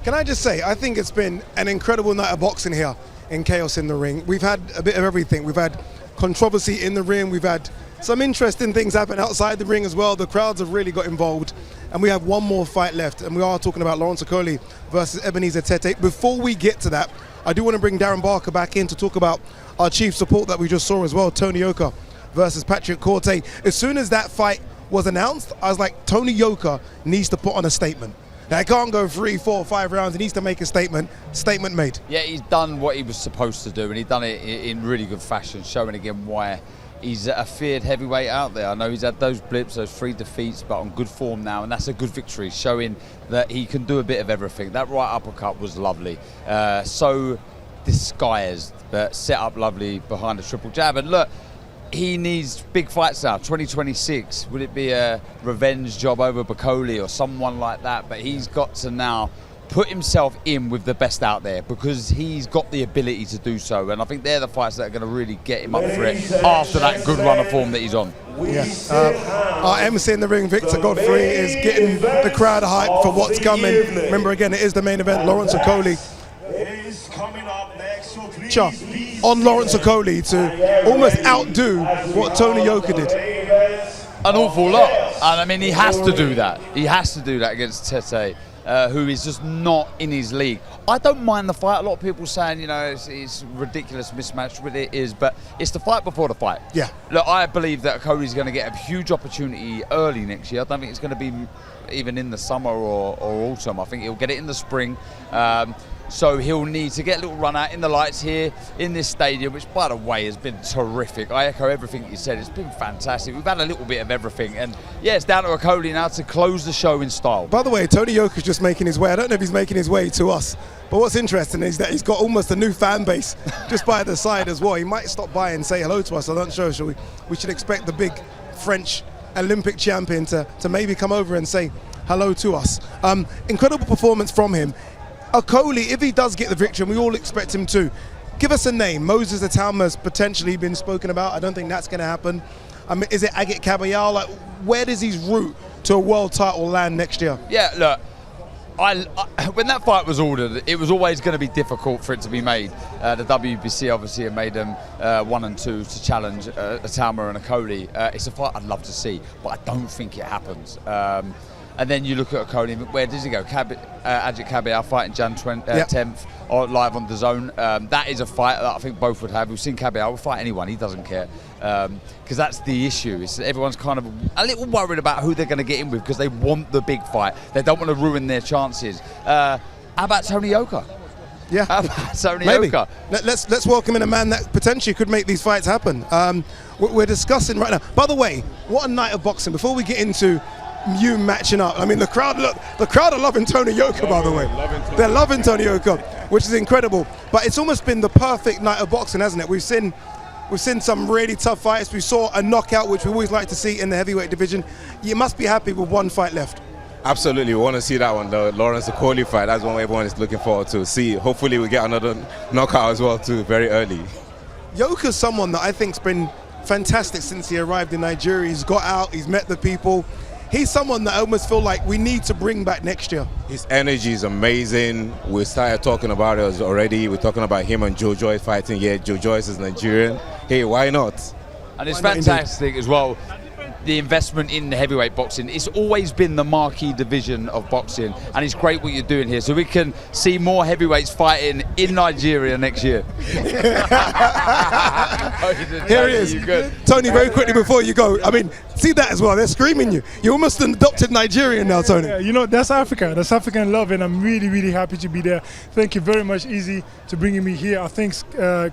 Can I just say, I think it's been an incredible night of boxing here in Chaos in the Ring. We've had a bit of everything. We've had controversy in the ring. We've had some interesting things happen outside the ring as well. The crowds have really got involved. And we have one more fight left. And we are talking about Lawrence Okolie versus Ebenezer Tetteh. Before we get to that, I do want to bring Darren Barker back in to talk about our chief support that we just saw as well, Tony Yoka versus Patrick Corte. As soon as that fight was announced, I was like, Tony Yoka needs to put on a statement. Now, he can't go 3, 4, 5 rounds. He needs to make a statement. Statement made. Yeah, he's done what he was supposed to do, and he's done it in really good fashion, showing again why he's a feared heavyweight out there. I know he's had those blips, those 3 defeats, but on good form now, and that's a good victory, showing that he can do a bit of everything. That right uppercut was lovely. So disguised, but set up lovely behind a triple jab. And look, he needs big fights now, 2026. Would it be a revenge job over Okolie or someone like that? But he's got to now put himself in with the best out there, because he's got the ability to do so. And I think they're the fights that are going to really get him up for it after that good run of form that he's on. Yeah. Our MC in the ring, Victor Godfrey, is getting the crowd hyped for what's coming. Remember, again, it is the main event. Lawrence Okolie. On Lawrence Okolie to almost outdo what Tony Yoka did. An awful lot. And I mean, he has to do that. He has to do that against Tetteh, who is just not in his league. I don't mind the fight. A lot of people saying, you know, it's ridiculous mismatch, but it is. But it's the fight before the fight. Yeah. Look, I believe that Okolie's going to get a huge opportunity early next year. I don't think it's going to be even in the summer or autumn. I think he'll get it in the spring. So he'll need to get a little run out in the lights here in this stadium, which, by the way, has been terrific. I echo everything you said. It's been fantastic. We've had a little bit of everything. And, yeah, it's down to Okolie now to close the show in style. By the way, Tony Yoka's just making his way. I don't know if he's making his way to us. But what's interesting is that he's got almost a new fan base just by the side as well. He might stop by and say hello to us. I'm not sure. We should expect the big French Olympic champion to maybe come over and say hello to us. Incredible performance from him. Okolie, if he does get the victory, and we all expect him to, give us a name. Moses Atalma has potentially been spoken about. I don't think that's going to happen. Is it Agit Kabayal? Like, where does his route to a world title land next year? Yeah, look, when that fight was ordered, it was always going to be difficult for it to be made. The WBC obviously have made them 1 and 2 to challenge Atalma and Okolie. It's a fight I'd love to see, but I don't think it happens. And then you look at Okolie, where does he go? Agit Kabayal fighting Jan 10th or live on DAZN. That is a fight that I think both would have. We've seen Kabayal will fight anyone, he doesn't care. Because that's the issue. Everyone's kind of a little worried about who they're going to get in with, because they want the big fight. They don't want to ruin their chances. How about Tony Yoka? Yeah, how about Tony maybe. Yoka? Let's welcome in a man that potentially could make these fights happen. We're discussing right now. By the way, what a night of boxing. Before we get into you matching up, I mean, the crowd are loving Tony Yoka, by the way. They're loving Tony Yoka, which is incredible. But it's almost been the perfect night of boxing, hasn't it? We've seen some really tough fights. We saw a knockout, which we always like to see in the heavyweight division. You must be happy with one fight left. Absolutely, we want to see that one, the Lawrence Okolie fight. That's one everyone is looking forward to see. Hopefully we get another knockout as well too, very early. Yoka's someone that I think's been fantastic since he arrived in Nigeria. He's got out, he's met the people. He's someone that I almost feel like we need to bring back next year. His energy is amazing. We started talking about it already. We're talking about him and Joe Joyce fighting. Yeah, Joe Joyce is Nigerian. Hey, why not? And it's fantastic as well, the investment in the heavyweight boxing. It's always been the marquee division of boxing, and it's great what you're doing here, so we can see more heavyweights fighting in Nigeria next year. Here he is. Tony, very quickly before you go, I mean, see that as well, they're screaming you. You're almost an adopted Nigerian now, Tony. Yeah, you know, that's Africa. That's African love, and I'm really, really happy to be there. Thank you very much, Easy, to bringing me here. I think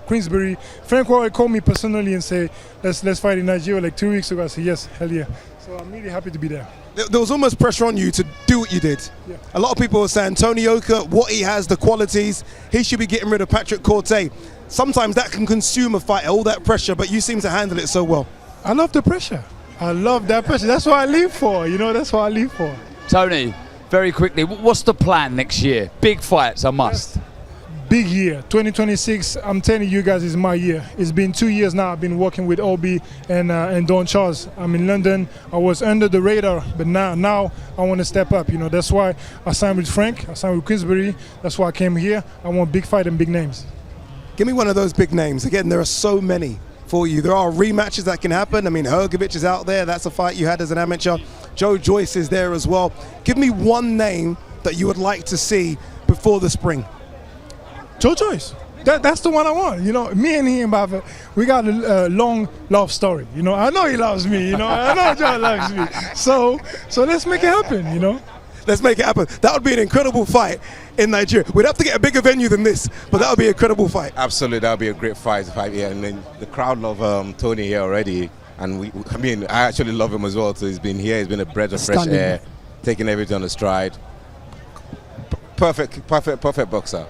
Queensbury, Frank Warren called me personally and say, let's fight in Nigeria like 2 weeks ago. I said, yes, hell yeah. So I'm really happy to be there. There was almost pressure on you to do what you did. Yeah. A lot of people were saying, Tony Yoka, what he has, the qualities, he should be getting rid of Patrick Corte. Sometimes that can consume a fighter, all that pressure, but you seem to handle it so well. I love the pressure. I love that pressure. That's what I live for, you know, that's what I live for. Tony, very quickly, what's the plan next year? Big fights, a must. big year. 2026, I'm telling you guys, is my year. It's been 2 years now. I've been working with Obi and Don Charles. I'm in London. I was under the radar, but now I want to step up. You know, that's why I signed with Frank. I signed with Queensberry. That's why I came here. I want big fight and big names. Give me one of those big names. Again, there are so many for you. There are rematches that can happen. I mean, Hrgovic is out there. That's a fight you had as an amateur. Joe Joyce is there as well. Give me one name that you would like to see before the spring. Joe Joyce. That's the one I want. You know, me and him we got a long love story. You know, I know he loves me. You know, I know Joe loves me. So let's make it happen. You know. Let's make it happen. That would be an incredible fight in Nigeria. We'd have to get a bigger venue than this, but that would be an incredible fight. Absolutely, that would be a great fight. Yeah, and then the crowd love Tony here already, and I actually love him as well. So he's been here. He's been a breath of fresh air, taking everything on the stride. Perfect boxer.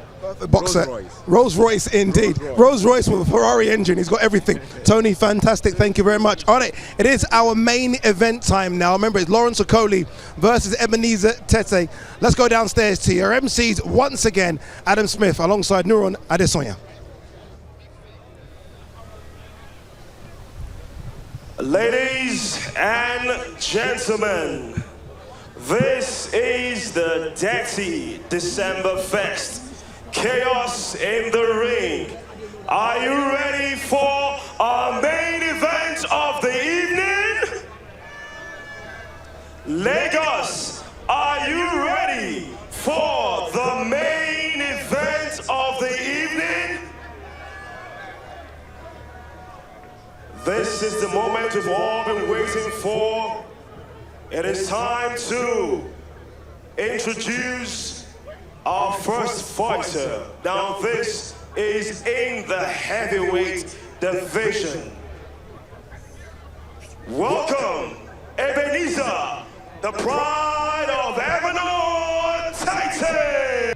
Boxer. Rolls Royce indeed. Rolls Royce with a Ferrari engine. He's got everything. Tony, fantastic. Thank you very much. All right, it is our main event time now. Remember, it's Lawrence Okolie versus Ebenezer Tetteh. Let's go downstairs to your MCs once again. Adam Smith alongside Nuron Adesonya. Ladies and gentlemen, this is the Dirty December Fest. Chaos in the ring. Are you ready for our main event of the evening? Lagos, are you ready for the main event of the evening? This is the moment we've all been waiting for. It is time to introduce our first fighter. Now this is in the heavyweight division. Welcome, Ebenezer, the pride of Ebenezer Tetteh.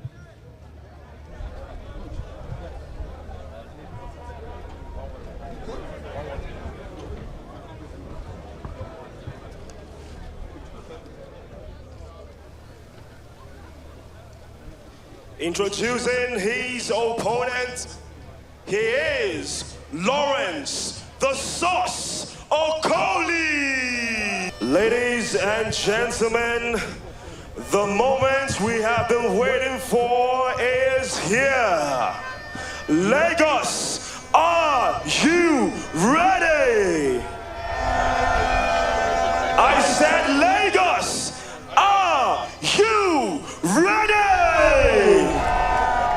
Introducing his opponent, he is Lawrence "The Sauce" Okolie. Ladies and gentlemen, the moment we have been waiting for is here. Lagos, are you ready? I said Lagos, are you ready?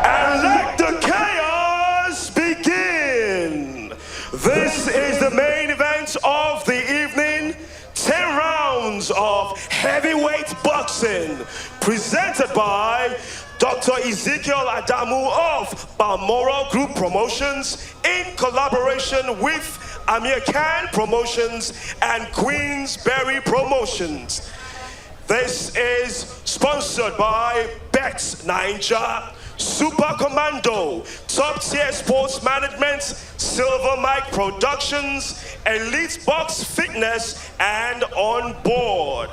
And let the chaos begin. This is the main event of the evening. 10 rounds of heavyweight boxing presented by Dr. Ezekiel Adamu of Balmoral Group Promotions in collaboration with Amir Khan Promotions and Queensberry Promotions. This is sponsored by Bex Ninja, Super Commando, Top Tier Sports Management, Silver Mike Productions, Elite Box Fitness, and On Board.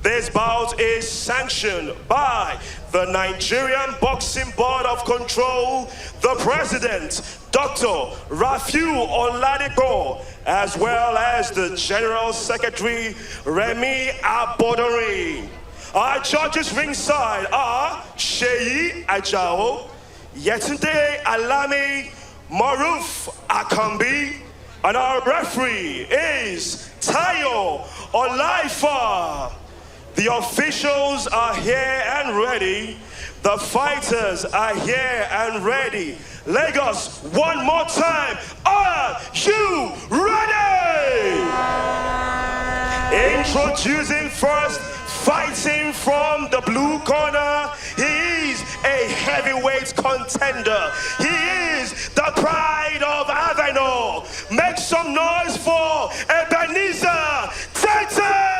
This bout is sanctioned by the Nigerian Boxing Board of Control, the President, Dr. Rafiu Oladipo, as well as the General Secretary, Remy Abodori. Our judges ringside are Sheyi Ajao, Yetunde Alami, Maruf Akambi, and our referee is Tayo Olaifa. The officials are here and ready. The fighters are here and ready. Lagos, one more time. Are you ready? Introducing first, fighting from the blue corner, he is a heavyweight contender. He is the pride of Avenor. Make some noise for Ebenezer Tetteh!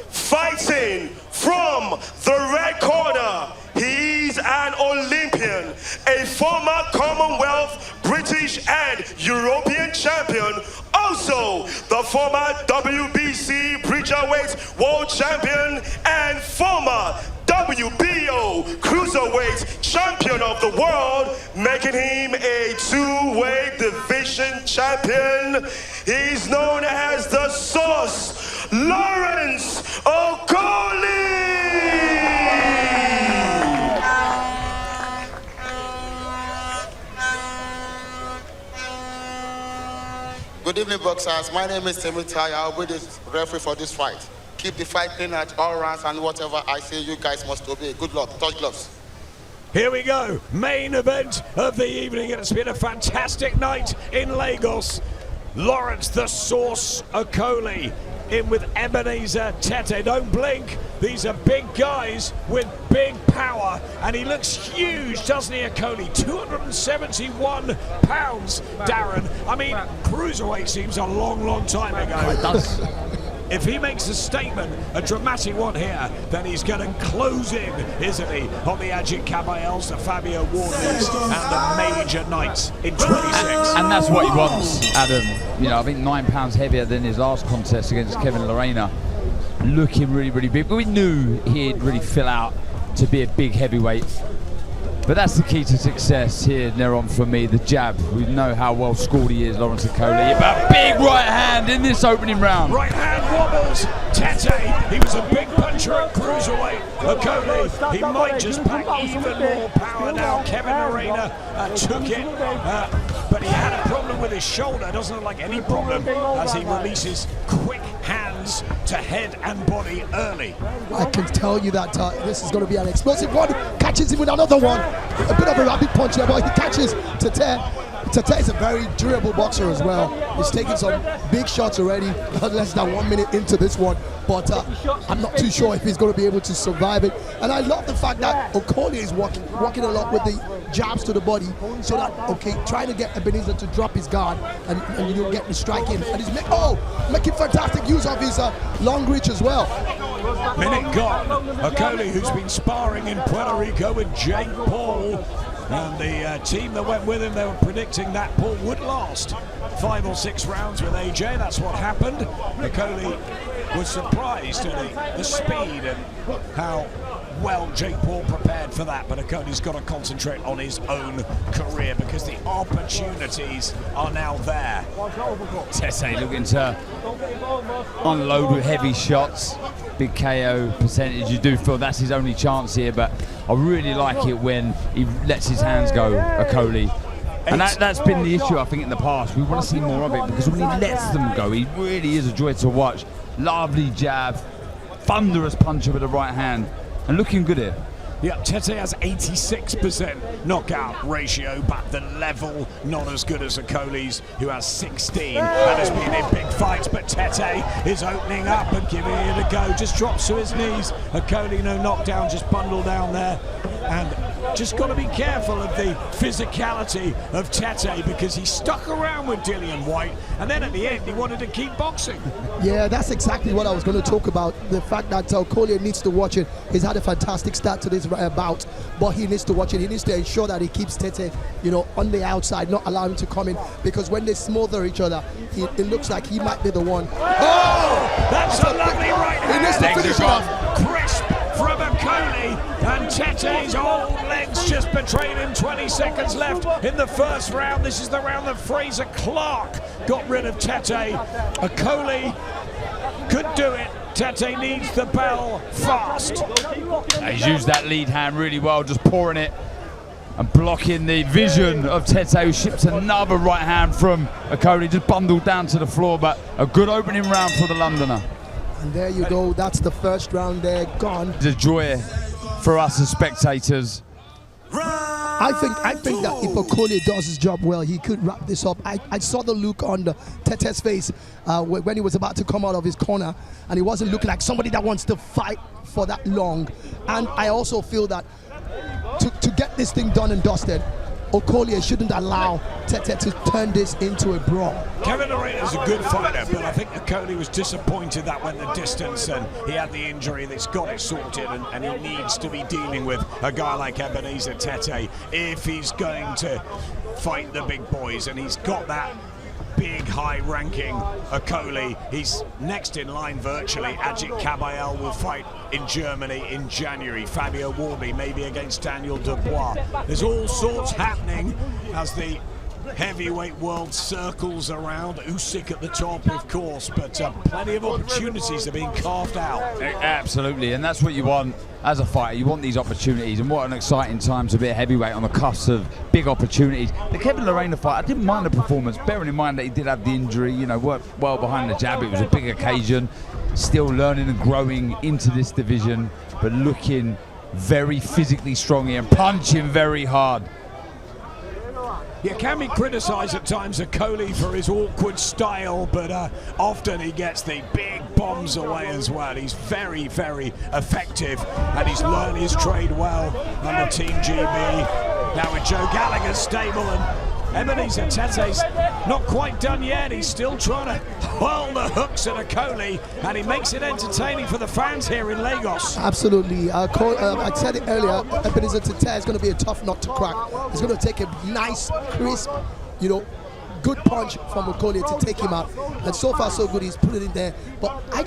Fighting from the red corner, he's an Olympian, a former Commonwealth, British and European champion, also the former WBC Bridgerweight World Champion and former WBO cruiserweight champion of the world, making him a two-weight division champion. He's known as the Source, Lawrence Okolie. Good evening, boxers. My name is Ebenezer Tetteh. I'll be the referee for this fight. Keep the fight clean at all rounds, and whatever I say, you guys must obey. Good luck. Touch gloves. Here we go, main event of the evening, and it's been a fantastic night in Lagos. Lawrence the Source Okolie in with Ebenezer Tetteh. Don't blink, these are big guys with big power, and he looks huge, doesn't he, Okolie? 271 pounds, Darren. I mean, cruiserweight seems a long, long time ago. It does. If he makes a statement, a dramatic one here, then he's going to close in, isn't he, on the Ajit Kabayels, the Fabio Wardleys, and the major nights in 26. And that's what he wants, Adam. You know, I think 9 pounds heavier than his last contest against Kevin Lorena. Looking really, really big. But we knew he'd really fill out to be a big heavyweight. But that's the key to success here, Neron, for me, the jab. We know how well schooled he is, Lawrence Okolie. But a big right hand in this opening round. Right hand wobbles, Tetteh. He was a big puncher at cruiserweight. Okolie, he might just pack even more power now. Kevin Lorena took it, but he had a problem with his shoulder. Doesn't look like any problem as he releases quick hands to head and body early. I can tell you that this is going to be an explosive one. Catches him with another one. A bit of a rabbit punch there, but he catches Tetteh. Tetteh is a very durable boxer as well. He's taken some big shots already, less than 1 minute into this one. But I'm not too sure if he's going to be able to survive it. And I love the fact that Okolie is walking a lot with the jabs to the body, so that, trying to get Ebenezer to drop his guard and you'll get the strike in. And he's making fantastic use of his long reach as well. Minute gone. Okolie, who's been sparring in Puerto Rico with Jake Paul. And the team that went with him, they were predicting that Paul would last 5 or 6 rounds with AJ. That's what happened. Okolie was surprised at the speed and how well Jake Paul prepared for that. But Okolie's got to concentrate on his own career because the opportunities are now there. Tetteh looking to unload with heavy shots. Big KO percentage. You do feel that's his only chance here, but I really like it when he lets his hands go, Okolie. And that's been the issue, I think, in the past. We want to see more of it because when he lets them go, he really is a joy to watch. Lovely jab, thunderous puncher with the right hand, and looking good here. Yeah, Tetteh has 86% knockout ratio, but the level not as good as Okolie's, who has 16 and has been in big fights. But Tetteh is opening up and giving it a go. Just drops to his knees. Okolie, no knockdown, just bundled down there. And just got to be careful of the physicality of Tetteh because he stuck around with Dillian White, and then at the end he wanted to keep boxing. Yeah, that's exactly what I was going to talk about. The fact that Okolie needs to watch it. He's had a fantastic start to this bout, but he needs to watch it. He needs to ensure that he keeps Tetteh, on the outside, not allow him to come in, because when they smother each other, it looks like he might be the one. Oh, that's a lovely right hand. He needs to finish it off. Crisp from Okolie, and Tetteh's old legs just betrayed him. 20 seconds left in the first round. This is the round that Fraser Clark got rid of Tetteh. Okolie could do it. Tetteh needs the bell fast. He's used that lead hand really well, just pouring it and blocking the vision of Tetteh, who ships another right hand from Okolie, just bundled down to the floor. But a good opening round for the Londoner. And there you go, that's the first round there, gone. It's a joy for us as spectators. I think that if Okolie does his job well, he could wrap this up. I saw the look on Tetteh's face when he was about to come out of his corner, and he wasn't looking like somebody that wants to fight for that long. And I also feel that to get this thing done and dusted, Okolie shouldn't allow Tetteh to turn this into a brawl. Kevin Lorena is a good fighter, but I think Okolie was disappointed that went the distance and he had the injury that's got it sorted, and he needs to be dealing with a guy like Ebenezer Tetteh if he's going to fight the big boys, and he's got that big, high-ranking Okolie. He's next in line virtually. Ajit Kabayel will fight in Germany in January. Fabio Warby maybe against Daniel Dubois. There's all sorts happening as the heavyweight world circles around. Usyk at the top, of course, but plenty of opportunities are being carved out. Absolutely, and that's what you want as a fighter. You want these opportunities, and what an exciting time to be a heavyweight on the cusp of big opportunities. The Kevin Lorena fight, I didn't mind the performance, bearing in mind that he did have the injury, you know, worked well behind the jab. It was a big occasion. Still learning and growing into this division, but looking very physically strong here and punching very hard. Yeah, can be criticised at times, Okolie, for his awkward style, but often he gets the big bombs away as well. He's very, very effective, and he's learned his trade well under Team GB. Now with Joe Gallagher's stable, and Ebenezer Tetteh's not quite done yet. He's still trying to hurl the hooks at Okolie, and he makes it entertaining for the fans here in Lagos. Absolutely. I said it earlier, Ebenezer Tetteh is going to be a tough nut to crack. It's going to take a nice, crisp, you know, good punch from Okolie to take him out. And so far so good, he's put it in there. But I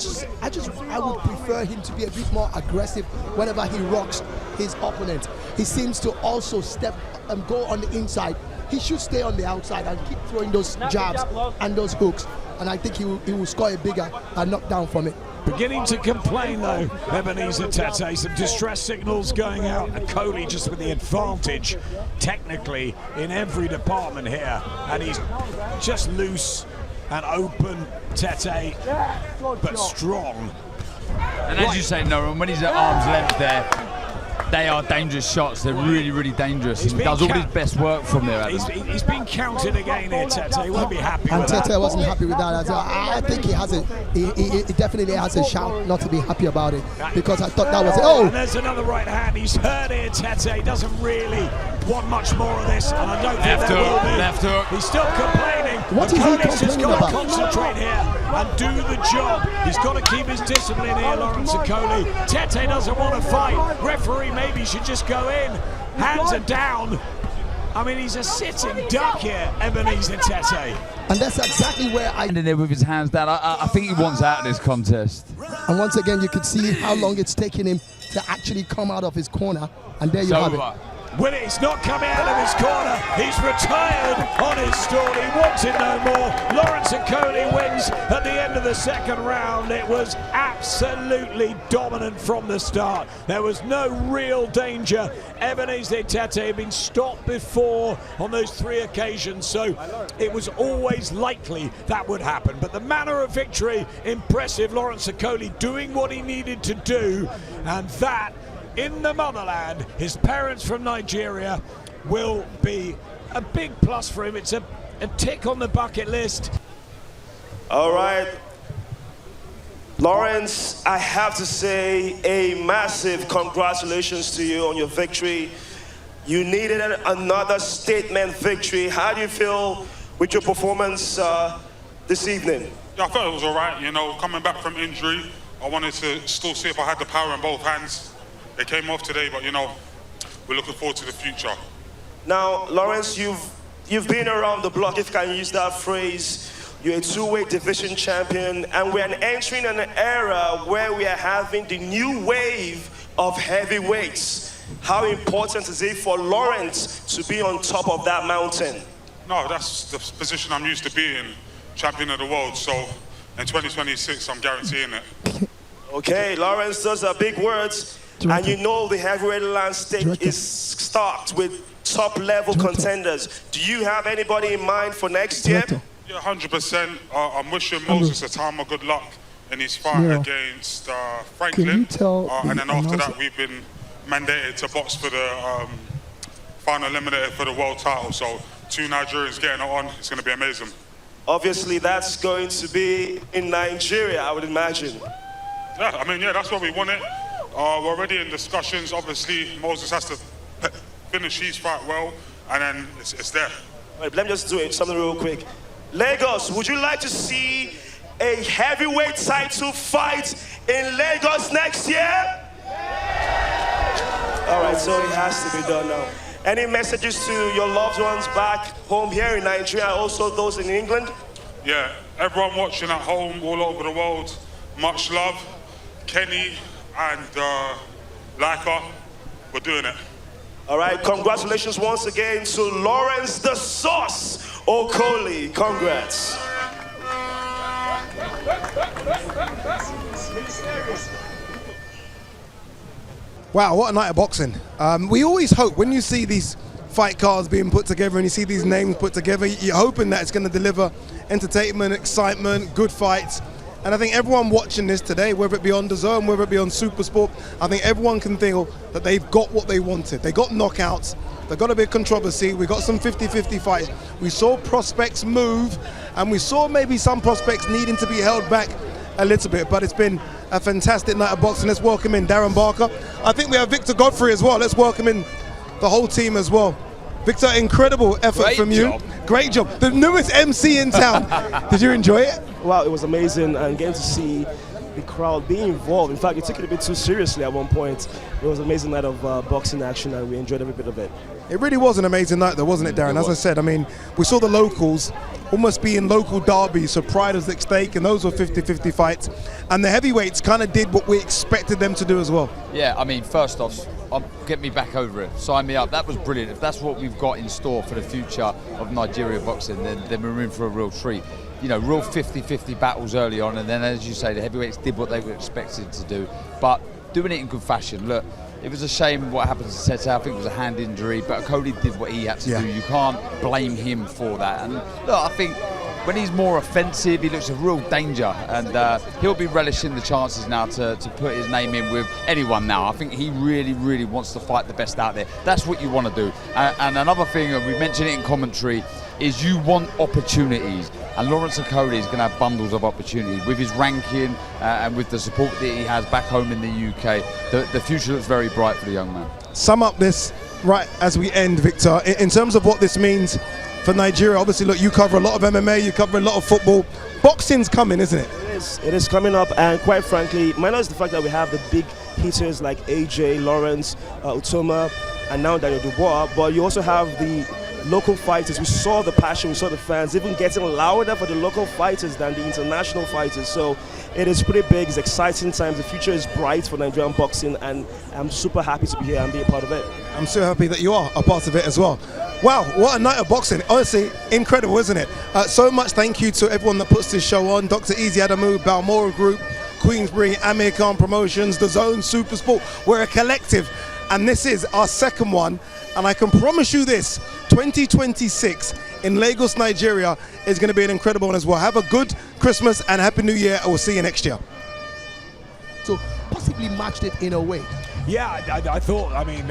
would prefer him to be a bit more aggressive whenever he rocks his opponent. He seems to also step and go on the inside. He should stay on the outside and keep throwing those jabs and those hooks. And I think he will score a bigger knockdown from it. Beginning to complain though, Ebenezer Tetteh. Some distress signals going out. Okolie just with the advantage technically in every department here. And he's just loose and open, Tetteh, but strong. And as you say, Noah, when he's at arm's length there, they are dangerous shots. They're really, really dangerous. He does all his best work from there. He's been counted again here, Tetteh. He won't be happy with that. And Tetteh wasn't happy with that. I think he definitely has a shout not to be happy about it, because I thought that was it. Oh! And there's another right hand. He's hurt here, Tetteh. He doesn't really want much more of this, and I don't think there will be. Left hook. He's still complaining. What is he complaining about? He's just got to concentrate here and do the job. He's got to keep his discipline here, Lawrence Okolie. Tetteh doesn't want to fight. Referee maybe should just go in. Hands are down. I mean, he's a sitting duck here, Ebenezer Tetteh. And that's exactly where in there with his hands down. I think he wants out of this contest. And once again, you can see how long it's taken him to actually come out of his corner. And there you have it. Well, he's not coming out of his corner. He's retired on his stall. He wants it no more. Lawrence Okolie wins at the end of the second round. It was absolutely dominant from the start. There was no real danger. Ebenezer Tetteh had been stopped before on those 3 occasions, so it was always likely that would happen. But the manner of victory, impressive. Lawrence Okolie doing what he needed to do, and that in the motherland, his parents from Nigeria, will be a big plus for him. It's a tick on the bucket list. All right. Lawrence, I have to say a massive congratulations to you on your victory. You needed another statement victory. How do you feel with your performance this evening? Yeah, I thought it was all right. You know, coming back from injury, I wanted to still see if I had the power in both hands. It came off today, but you know, we're looking forward to the future. Now, Lawrence, you've been around the block, if I can use that phrase. You're a two-weight division champion, and we're entering an era where we are having the new wave of heavyweights. How important is it for Lawrence to be on top of that mountain? No, that's the position I'm used to being, champion of the world. So in 2026, I'm guaranteeing it. Okay, Lawrence, those are big words. And you know the heavyweight landscape is stocked with top-level contenders. Do you have anybody in mind for next year? Yeah, 100%. I'm wishing Moses a time of good luck in his fight against Franklin. And then after that, we've been mandated to box for the final eliminator for the world title. So 2 Nigerians getting it on. It's going to be amazing. Obviously, that's going to be in Nigeria, I would imagine. Yeah, I mean, yeah, that's what we wanted. We're already in discussions. Obviously, Moses has to finish his fight well, and then it's there. Wait, let me just do something real quick. Lagos, would you like to see a heavyweight title fight in Lagos next year? All right, so it has to be done now. Any messages to your loved ones back home here in Nigeria, also those in England? yeah, everyone watching at home, all over the world, much love. Kenny and Laika, we're doing it. All right, congratulations once again to Lawrence the Sauce Okolie. Congrats. Wow, what a night of boxing. We always hope when you see these fight cards being put together and you see these names put together, you're hoping that it's going to deliver entertainment, excitement, good fights. And I think everyone watching this today, whether it be on DAZN, whether it be on Supersport, I think everyone can feel that they've got what they wanted. They got knockouts, they got a bit of controversy, we got some 50-50 fights. We saw prospects move, and we saw maybe some prospects needing to be held back a little bit, but it's been a fantastic night of boxing. Let's welcome in Darren Barker. I think we have Victor Godfrey as well. Let's welcome in the whole team as well. Victor, incredible effort from you. Great job. The newest MC in town. Did you enjoy it? Wow, it was amazing, and getting to see the crowd being involved. In fact, you took it a bit too seriously at one point. It was an amazing night of boxing action, and we enjoyed every bit of it. It really was an amazing night though, wasn't it, Darren? As I said, I mean, we saw the locals almost being local derbies, so pride was at stake, and those were 50-50 fights. And the heavyweights kind of did what we expected them to do as well. Yeah, I mean, first off, get me back over it. Sign me up. That was brilliant. If that's what we've got in store for the future of Nigeria boxing, then we're in for a real treat. You know, real 50-50 battles early on, and then, as you say, the heavyweights did what they were expected to do, but doing it in good fashion. Look, it was a shame what happened to Tetteh. I think it was a hand injury, but Okolie did what he had to do. You can't blame him for that. And look, I think when he's more offensive, he looks a real danger, and he'll be relishing the chances now to put his name in with anyone now. I think he really, really wants to fight the best out there. That's what you want to do. And another thing, and we mentioned it in commentary, is you want opportunities, and Lawrence Okolie is going to have bundles of opportunities with his ranking and with the support that he has back home in the UK. The future looks very bright for the young man. Sum up this right as we end, Victor, in terms of what this means for Nigeria. Obviously, look, you cover a lot of MMA, you cover a lot of football. Boxing's coming, isn't it? It is coming up, and quite frankly, minus the fact that we have the big hitters like AJ, Lawrence, Utoma, and now Daniel Dubois, but you also have the local fighters. We saw the passion, we saw the fans even getting louder for the local fighters than the international fighters. So it is pretty big, it's exciting times. The future is bright for Nigerian boxing, and I'm super happy to be here and be a part of it. I'm so happy that you are a part of it as well. Wow, what a night of boxing. Honestly, incredible, isn't it? So much thank you to everyone that puts this show on. Dr. Easy Adamu, Balmoral Group, Queensbury, Amir Khan Promotions, DAZN, Supersport. We're a collective, and this is our second one. And I can promise you this, 2026 in Lagos, Nigeria is going to be an incredible one as well. Have a good Christmas and Happy New Year, and we'll see you next year. So possibly matched it in a way. Yeah, I thought, I mean,